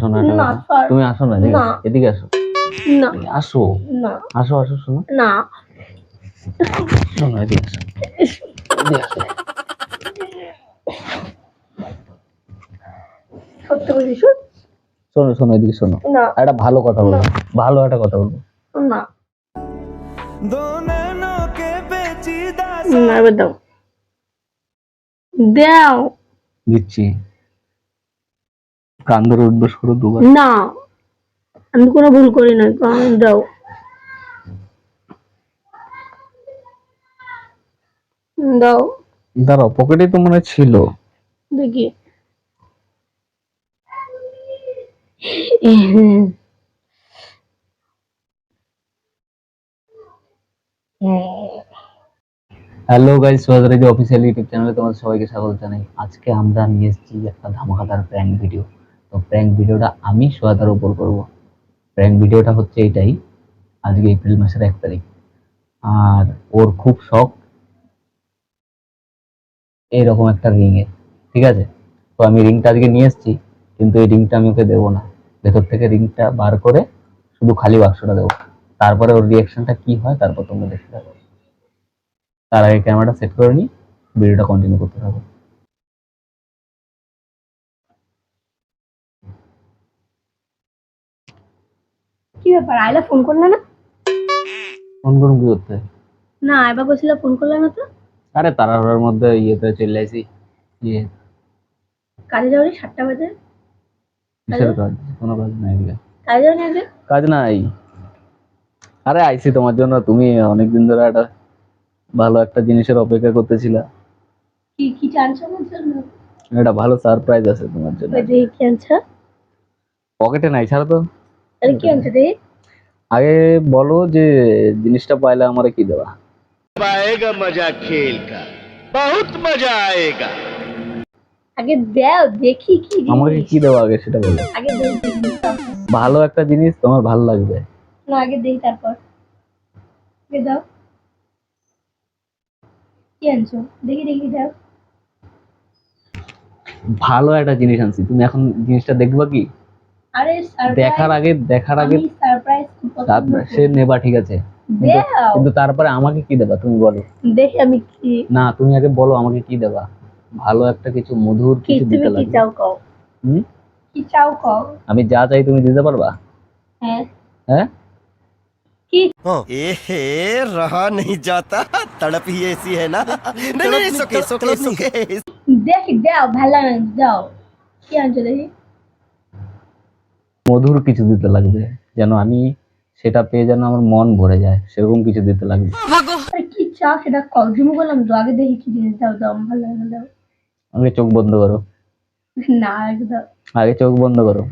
আসো না, তুমি আসো না, এদিকে আসো না, আসো না, আসো আসো, শোনো না, শোনো, এদিকে আসো, এদিকে আসো। সত্যি বলছিস? শোনো শোনো, এদিকে শোনো, একটা ভালো কথা বলবো, ভালো একটা কথা বলবো না। এবার দাও, দাও, দিচ্ছি। কান ধরে উঠবস করো দুবার। না, আমি কোনো ভুল করি না, কান দাও, দাও। দাঁড়াও, পকেটে তো মনে ছিল, দেখি। হ্যালো গাইস, সোয়াজরাজি অফিসিয়াল ইউটিউব চ্যানেলে তোমাদের সবাইকে স্বাগত জানাই। আজকে আমরা নিয়ে এসেছি একটা ধামাকাদার প্র্যাঙ্ক ভিডিও। তো প্র্যাঙ্ক ভিডিওটা আমি সোয়াদার উপর করব। প্র্যাঙ্ক ভিডিওটা হচ্ছে এইটাই, আজকে এপ্রিল মাসের 1 তারিখ, আর ওর খুব শখ এইরকম একটা রিং এর, ঠিক আছে? তো আমি রিংটা আজকে নিয়ে এসেছি, কিন্তু এই রিংটা আমি ওকে দেবো না। ভেতর থেকে রিংটা বার করে শুধু খালি বাক্সটা দেবো, তারপরে ওর রিয়াকশনটা কি হয় তারপর তোমরা দেখতে থাকো। তার আগে ক্যামেরাটা সেট করে নিই, ভিডিওটা কন্টিনিউ করতে থাকো। কি ব্যাপার, আইলা ফোন করলে না? ফোন করুন কি করতে? না, এবার বলছিল ফোন করলে না তো। আরে তাড়াহুড়োর মধ্যে ইয়েতে চলে আসি। ইয়ে কাজে যাওয়ার 7টা বাজে। কিসের কাজ? কোনো কাজ নাই এদিকে। কাজে যাওয়ার আগে কাজ নাই। আরে আইছি তোমার জন্য, তুমি অনেকদিন ধরে একটা ভালো একটা জিনিসের অপেক্ষা করতেছিলা। কি কি চাইছো আমার জন্য? একটা ভালো সারপ্রাইজ আছে তোমার জন্য। এই কি আনছো? পকেটে নাই, ছাড়ো তো। আরে কি আনছো রে? আগে বলো যে জিনিসটা পাইলে আমারে কি দেবা? आएगा मजा खेल का, बहुत मजा आएगा। আগে দাও দেখি কি জিনিস। আমাকে কি দেবা আগে সেটা বলো। আগে দেখি ভালো একটা জিনিস তোমার ভালো লাগবে। না, আগে দেখি তারপর। আগে দাও, কি আনছো দেখি, দেখি দাও। ভালো একটা জিনিস আনছি, তুমি এখন জিনিসটা দেখবা কি? আরে দেখার আগে সারপ্রাইজ সে নেবা, ঠিক আছে, কিন্তু তারপরে আমাকে কি দেবা তুমি বলো। দেখি আমি কি, না তুমি আগে বলো আমাকে কি দেবা। ভালো একটা কিছু মধুর কিছু দিতে লাগবে। কি চাও কও? কি চাও কও? আমি যা চাই তুমি দিতে পারবা? হ্যাঁ হ্যাঁ। কি ए रहा नहीं जाता, तड़प ही ऐसी है ना। नहीं नहीं, सुके सुके सुके। দেখি দাও, ভালো লাগে না, দাও। কি আনছো দেখি। মধুর কিছু দিতে লাগবে, যেন আমি সেটা পেয়ে যেন আমার মন ভরে যায়, সেরকম কিছু দিতে লাগবে। আরে কি চাও সেটা কল ঝুমু বললাম তো, আগে দেখি কি জিনিস দাও, দাও ভালো লাগে না, দাও। আগে চোখ বন্ধ করো। না আগে দাও, আগে চোখ বন্ধ করো।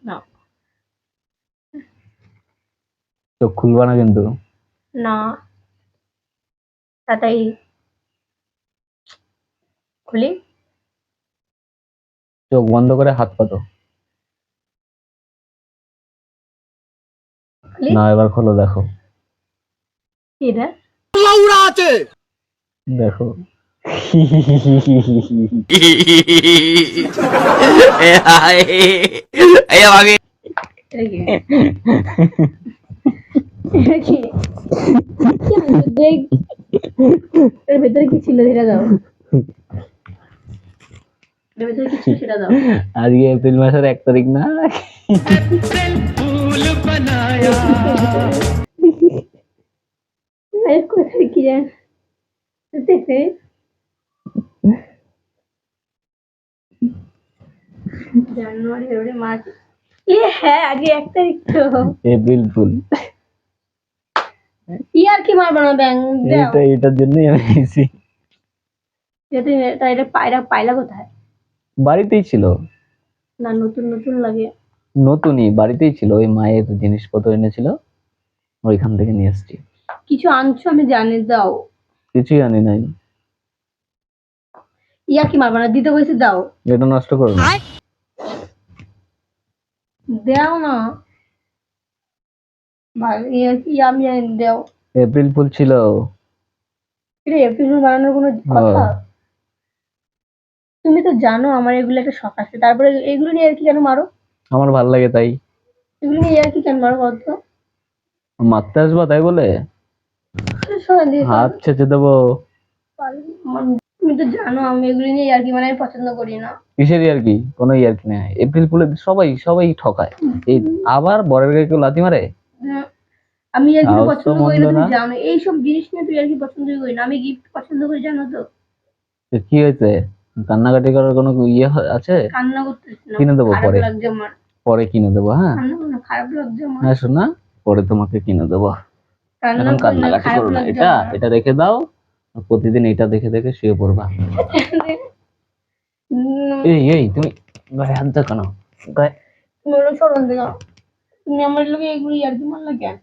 না, চোখ খুলবা না কিন্তু। না, তাই খুলি। চোখ বন্ধ করে হাত পাতো। না, এবার খোলো, দেখো কি রে, দেখো। এর ভেতরে কি ছিল সেটা দাও। এর ভেতরে কি ছিল সেটা দাও। আজকে এপ্রিল মাসের 1 তারিখ না? ফুল বানায়া কোথায় কি দেখে জানুয়ারি ফেব্রুয়ারি মার্চ, হ্যাঁ আজকে 1 তারিখ তো। April fool. ইয়ার কি মারবো না ব্যাং, এটার জন্যই আমি এসেছি। এটা পায়রা কোথায়? বাড়িতেই ছিল। না, নতুন নতুন লাগে। নতুনই, বাড়িতেই ছিল, ওই মায়ের জিনিসপত্র এনেছিল, ওইখান থেকে নিয়ে এসেছি। কিছু আনছো আমি জানি, দাও। কিছুই আনি নাই। ইয়া কি মারবা না, দিতে কইছি দাও। এটা নষ্ট করো না, দাও না ভাই। ইয়া কি আমি দাও। এপ্রিল ফুল ছিল। এটা এপ্রিল ফুল বানানোর কোনো কথা? তুমি তো জানো আমার এগুলো একটা শখ আছে, তারপরে এগুলো নিয়ে আর কি কেন মারো? আমার ভালো লাগে তাই। এগুলো নিয়ে আর কি কেন মারো কত? মারতে আসবা তাই বলে হাত ছেঁচে দেবো। তুমি তো জানো আমি এগুলো নিয়ে আর কি মানে আমি পছন্দ করি না। কিসের আর কি? কোনো ইয়ার কি নেই, এপ্রিল ফুলে সবাই সবাই ঠকায়। এই আবার বরের গায়ে কেউ লাথি মারে? আমি আর কি তাও তো পছন্দ করি মন্দ না, তুমি না। জানো এইসব জিনিস নিয়ে তুই আর কি পছন্দ করি না, আমি গিফট পছন্দ করি জানো তো। তো কি হয়েছে? কান্নাকাটি করার কোনো আছে? কান্না করতেছি না, কিনে দেবো খারাপ পরে, লাগছে আমার। পরে কিনে দেবো। হ্যাঁ কান্না করো না, খারাপ লাগছে আমার। হ্যাঁ শোনা, পরে তোমাকে কিনে দেবো। কান্না এখন করি না, কান্নাকাটি খারাপ করো না, লাগছে এটা আমার। এটা রেখে দাও। আর প্রতিদিন এটা দেখে দেখে শুয়ে পড়বা। এই এই তুমি গায়ে হাত দাও কেন? গায়ে তুমি ওগুলো সরণ দিও, তুমি আমার লোকে এগুলো আর কি মারলা কেন?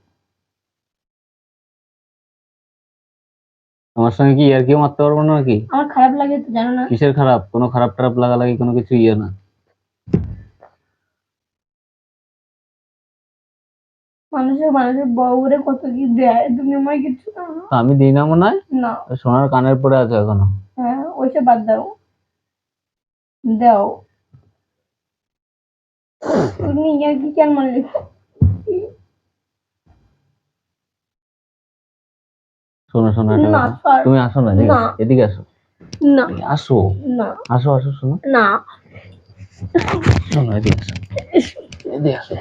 আমার সঙ্গে কি আর কেউ মারতে পারবো না নাকি? আমার খারাপ লাগে তো জানো না। কিসের খারাপ? কোনো খারাপ টারাপ লাগালাগি কোনো কিছু না। মানুষের মানুষের বউরে কত কি দেয়, তুমি আমার কিছু দাও না। তো আমি দিই না মনে হয়? না। সোনার কানের পরে আছে এখনো। হ্যাঁ ওইসব বাদ দাও, দাও। তুমি আর কি কেন মারলি? শোনো শোনো একটা না, কথা, সর। তুমি আসো না, এদিকে না। এদিকে আসো। না আসো না আসো আসো, শোনো না, শোনো এদিকে আসো, এদিকে আসো।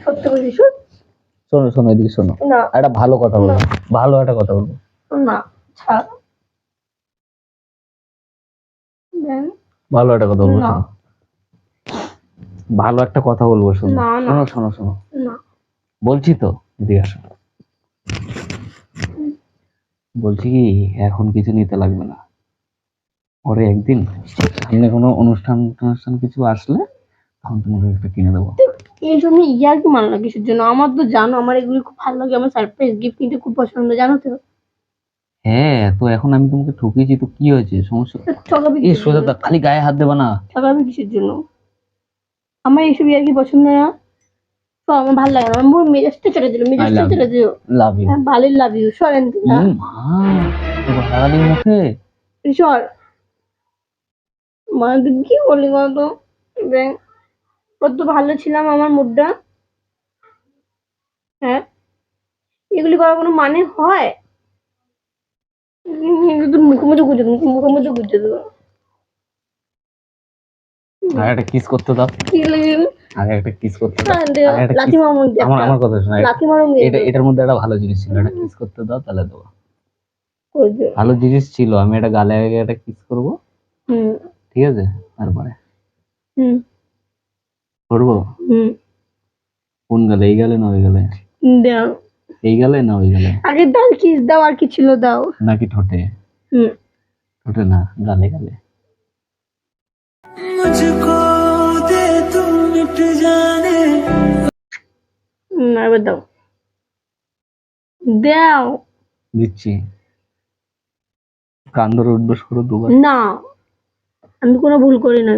সত্যি বলছি শোন। শোনো শোনো এদিকে শোনো, না একটা ভালো কথা বলবো, ভালো একটা কথা বলবো। না, ছাড়। দেন। ভালো একটা কথা বলবো, না। শোনো। ভালো একটা কথা বলবো, শোনো না, না। শোনো শোনো শোনো, না। বলছি তো, এদিকে আসো। বলছি কি, এখন কিছু নিতে লাগবে না, পরে একদিন সামনে কোনো অনুষ্ঠান টনুষ্ঠান কিছু আসলে তখন তোমাকে একটা কিনে দেবো। এইসব নিয়ে ইয়ার কি মারলা কিসের জন্য? আমার তো জানো আমার এগুলো খুব ভালো লাগে, আমার সারপ্রাইজ গিফট নিতে খুব পছন্দ জানো তো। হ্যাঁ, তো এখন আমি তোমাকে ঠকিয়েছি তো কি হয়েছে, সমস্যা? ঠকাবি এই কিসের সোজা জন্য? খালি গায়ে হাত দেবা না। ঠকাবি কিসের জন্য? আমার এইসব ইয়ার কি পছন্দ না, তো আমার ভালো লাগে না, আমার মেজাজটা চলে দিল, মেজাজটা চলে দিল। Love you. হ্যাঁ ভালোই লাভ ইউ, সরেন মা লাগালি মুখে। সর। মা তুই কি বললি কত? কত ভালো ছিলাম আমার মুডটা। হ্যাঁ এগুলি করার কোনো মানে হয়? মুখে মুখে গুজে দেবো, মুখে মুখে গুজে দেবো। আর একটা কিস করতে দাও, কি লাগে? আগে একটা কিস করতে দাও। আগে একটা লাথি kiss- মারো মুখ দিয়ে আমার একটা। আমার কথা শোনো, লাথি মারো মুখ এটা দিয়ে। এটার মধ্যে একটা ভালো জিনিস ছিল, একটা কিস করতে দাও তাহলে দেবো। কই দে। ভালো জিনিস ছিল, আমি একটা গালে আগে একটা কিস করবো, হুম ঠিক আছে? তারপরে হুম করবো। হুম। কোন গালে? এই গালে না ওই গালে? দাও। এই গালে না ওই গালে? আগে দাও, কিস দাও, আর কি ছিল দাও। নাকি ঠোঁটে? হুম। ঠোঁটে না, গালে গালে। मुझको दे तू मिट जाने। এবার দাও, দাও। দিচ্ছি, কান ধরে উঠবস করো দুবার। না আমি কোনো ভুল করি না।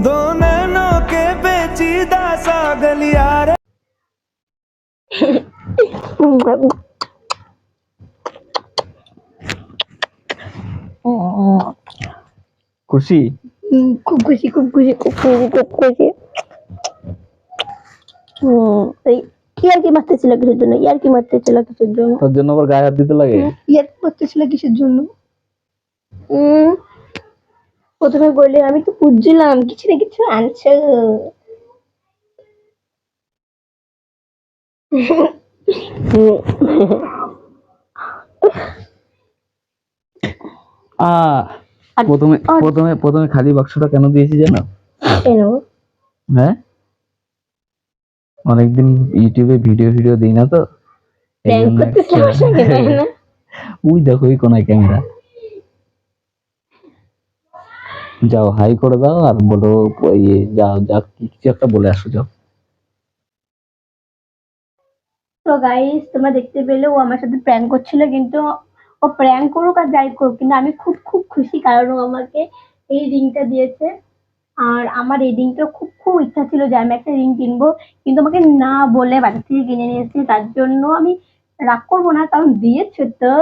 दो नैनों के पेचीदा सा गलियारे। খুশি? খুব খুশি, খুব খুশি, খুব খুশি, খুব খুশি। এই ইয়ার কি মারতেছিল কিসের জন্য? ইয়ার কি মারতেছিল কিসের জন্য? তোর জন্য আবার গায়ে হাত দিতে লাগে? ইয়ার কি মারতেছিল কিসের জন্য? প্রথমে বললে আমি তো বুঝছিলাম কিছু না কিছু আনছে। প্রথমে প্রথমে প্রথমে খালি বাক্সটা কেন দিয়েছি জানো? কেন? হ্যাঁ, অনেকদিন ইউটিউবে ভিডিও ভিডিও দিই না তো, এই প্র্যাঙ্ক জন্য করতেছিলাম আমার সঙ্গে, তাই না? ওই দেখো ওই কোনায় ক্যামেরা। যাও হাই করে দাও আর বলো ইয়ে, যাও যা কিছু একটা বলে আসো, যাও। তো গাইস তোমরা দেখতে পেলে ও আমার সাথে প্র্যাঙ্ক করছিল, কিন্তু ও প্র্যাঙ্ক করুক আর যাই করুক কিন্তু আমি খুব খুব খুশি, কারণ ও আমাকে এই রিংটা দিয়েছে। আর আমার এই রিংটা খুব খুব ইচ্ছা ছিল যে আমি একটা রিং কিনবো, কিন্তু আমাকে না বলে বাজার থেকে কিনে নিয়ে এসেছি। তার জন্য আমি রাগ করবো না, কারণ দিয়েছে তো।